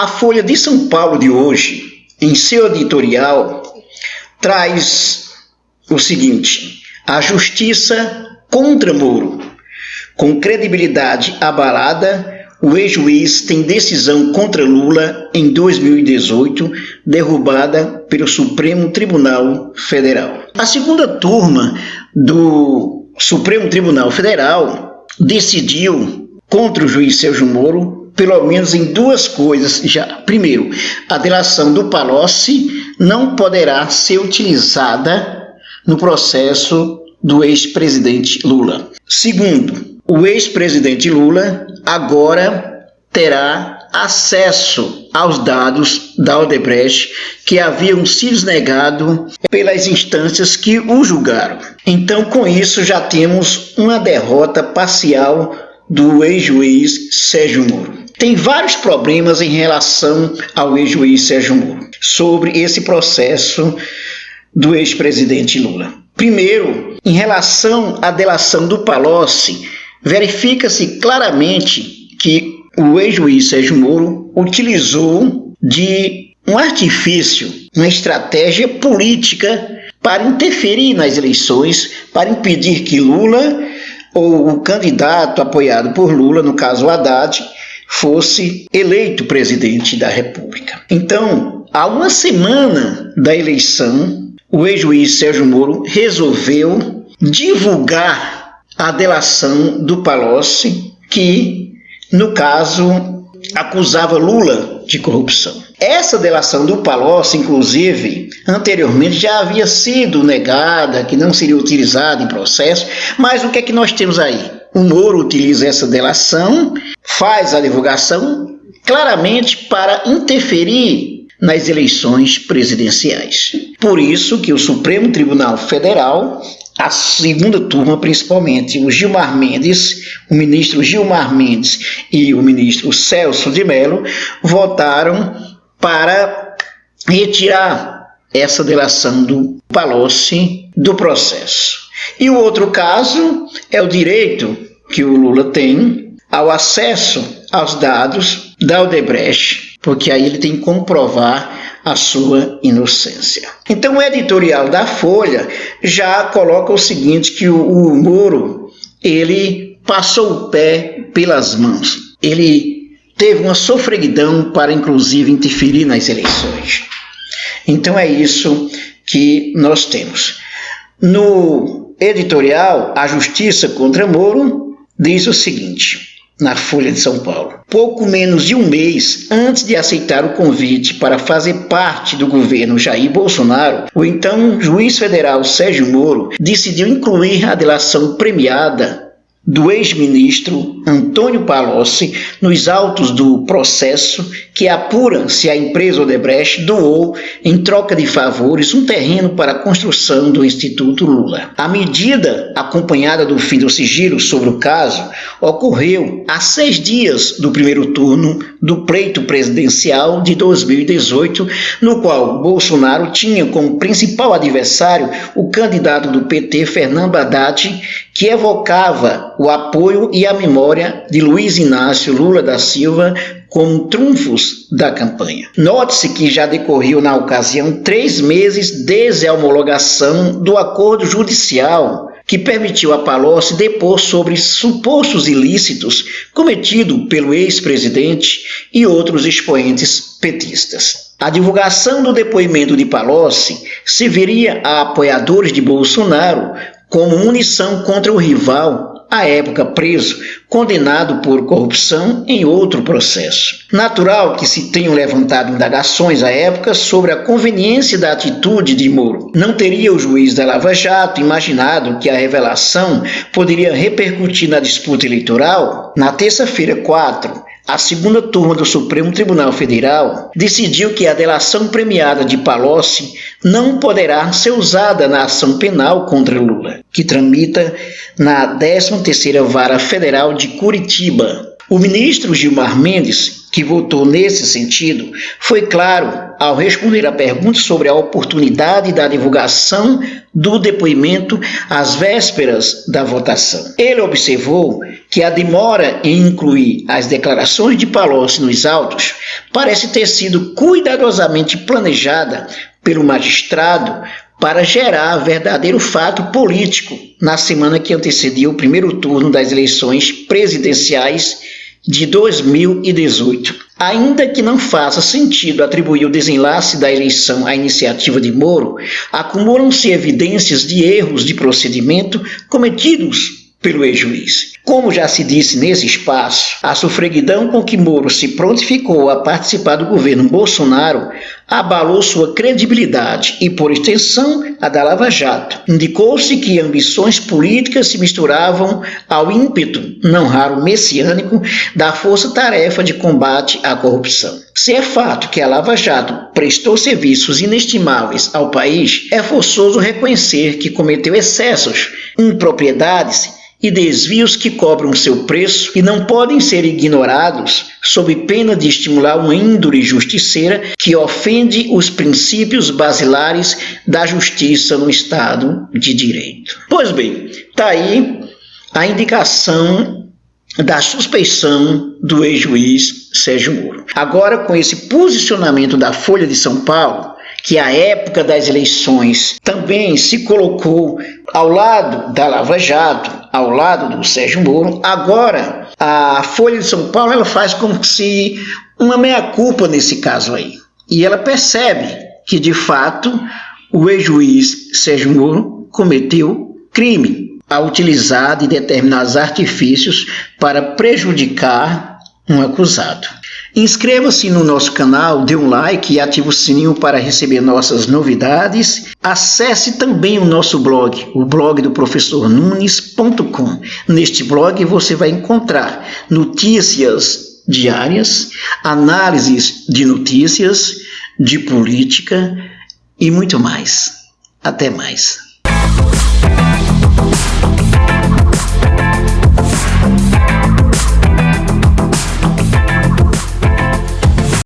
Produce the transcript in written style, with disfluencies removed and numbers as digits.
A Folha de São Paulo de hoje, em seu editorial, traz o seguinte: a justiça contra Moro. Com credibilidade abalada, o ex-juiz tem decisão contra Lula em 2018, derrubada pelo Supremo Tribunal Federal. A segunda turma do Supremo Tribunal Federal decidiu contra o juiz Sérgio Moro, pelo menos em duas coisas já. Primeiro, a delação do Palocci não poderá ser utilizada no processo do ex-presidente Lula. Segundo, o ex-presidente Lula agora terá acesso aos dados da Odebrecht que haviam sido negados pelas instâncias que o julgaram. Então, com isso, já temos uma derrota parcial do ex-juiz Sérgio Moro. Tem vários problemas em relação ao ex-juiz Sérgio Moro sobre esse processo do ex-presidente Lula. Primeiro, em relação à delação do Palocci, verifica-se claramente que o ex-juiz Sérgio Moro utilizou de um artifício, uma estratégia política para interferir nas eleições, para impedir que Lula, ou o candidato apoiado por Lula, no caso o Haddad, fosse eleito presidente da República. Então, há uma semana da eleição, o ex-juiz Sérgio Moro resolveu divulgar a delação do Palocci, que, no caso, acusava Lula de corrupção. Essa delação do Palocci, inclusive, anteriormente já havia sido negada, que não seria utilizada em processo, mas o que é que nós temos aí? O Moro utiliza essa delação, faz a divulgação claramente para interferir nas eleições presidenciais. Por isso que o Supremo Tribunal Federal, a segunda turma principalmente, o Gilmar Mendes, o ministro Gilmar Mendes e o ministro Celso de Mello, votaram para retirar essa delação do Palocci do processo. E o outro caso é o direito que o Lula tem ao acesso aos dados da Odebrecht, porque aí ele tem que comprovar a sua inocência. Então o editorial da Folha já coloca o seguinte, que o Moro, ele passou o pé pelas mãos. Ele teve uma sofreguidão para, inclusive, interferir nas eleições. Então é isso que nós temos. No editorial, a justiça contra Moro diz o seguinte, na Folha de São Paulo: pouco menos de um mês antes de aceitar o convite para fazer parte do governo Jair Bolsonaro, o então juiz federal Sérgio Moro decidiu incluir a delação premiada do ex-ministro Antônio Palocci nos autos do processo que apura se a empresa Odebrecht doou, em troca de favores, um terreno para a construção do Instituto Lula. A medida, acompanhada do fim do sigilo sobre o caso, ocorreu a 6 dias do primeiro turno do pleito presidencial de 2018, no qual Bolsonaro tinha como principal adversário o candidato do PT, Fernando Haddad, que evocava o apoio e a memória de Luiz Inácio Lula da Silva como trunfos da campanha. Note-se que já decorreu na ocasião 3 meses desde a homologação do acordo judicial que permitiu a Palocci depor sobre supostos ilícitos cometidos pelo ex-presidente e outros expoentes petistas. A divulgação do depoimento de Palocci serviria a apoiadores de Bolsonaro como munição contra o rival, à época preso, condenado por corrupção em outro processo. Natural que se tenham levantado indagações à época sobre a conveniência da atitude de Moro. Não teria o juiz da Lava Jato imaginado que a revelação poderia repercutir na disputa eleitoral? Na terça-feira, 4, a segunda turma do Supremo Tribunal Federal decidiu que a delação premiada de Palocci não poderá ser usada na ação penal contra Lula, que tramita na 13ª Vara Federal de Curitiba. O ministro Gilmar Mendes, que votou nesse sentido, foi claro ao responder a pergunta sobre a oportunidade da divulgação do depoimento às vésperas da votação. Ele observou que a demora em incluir as declarações de Palocci nos autos parece ter sido cuidadosamente planejada pelo magistrado para gerar verdadeiro fato político na semana que antecedia o primeiro turno das eleições presidenciais de 2018. Ainda que não faça sentido atribuir o desenlace da eleição à iniciativa de Moro, acumulam-se evidências de erros de procedimento cometidos pelo ex-juiz. Como já se disse nesse espaço, a sofreguidão com que Moro se prontificou a participar do governo Bolsonaro abalou sua credibilidade e, por extensão, a da Lava Jato. Indicou-se que ambições políticas se misturavam ao ímpeto, não raro messiânico, da força-tarefa de combate à corrupção. Se é fato que a Lava Jato prestou serviços inestimáveis ao país, é forçoso reconhecer que cometeu excessos, impropriedades e desvios que cobram seu preço e não podem ser ignorados sob pena de estimular uma índole justiceira que ofende os princípios basilares da justiça no Estado de Direito. Pois bem, está aí a indicação da suspeição do ex-juiz Sérgio Moro. Agora, com esse posicionamento da Folha de São Paulo, que à época das eleições também se colocou ao lado da Lava Jato, ao lado do Sérgio Moro, agora a Folha de São Paulo ela faz como se uma meia-culpa nesse caso aí. E ela percebe que, de fato, o ex-juiz Sérgio Moro cometeu crime ao utilizar de determinados artifícios para prejudicar um acusado. Inscreva-se no nosso canal, dê um like e ative o sininho para receber nossas novidades. Acesse também o nosso blog, o blog do professor Nunes.com. Neste blog você vai encontrar notícias diárias, análises de notícias, de política e muito mais. Até mais.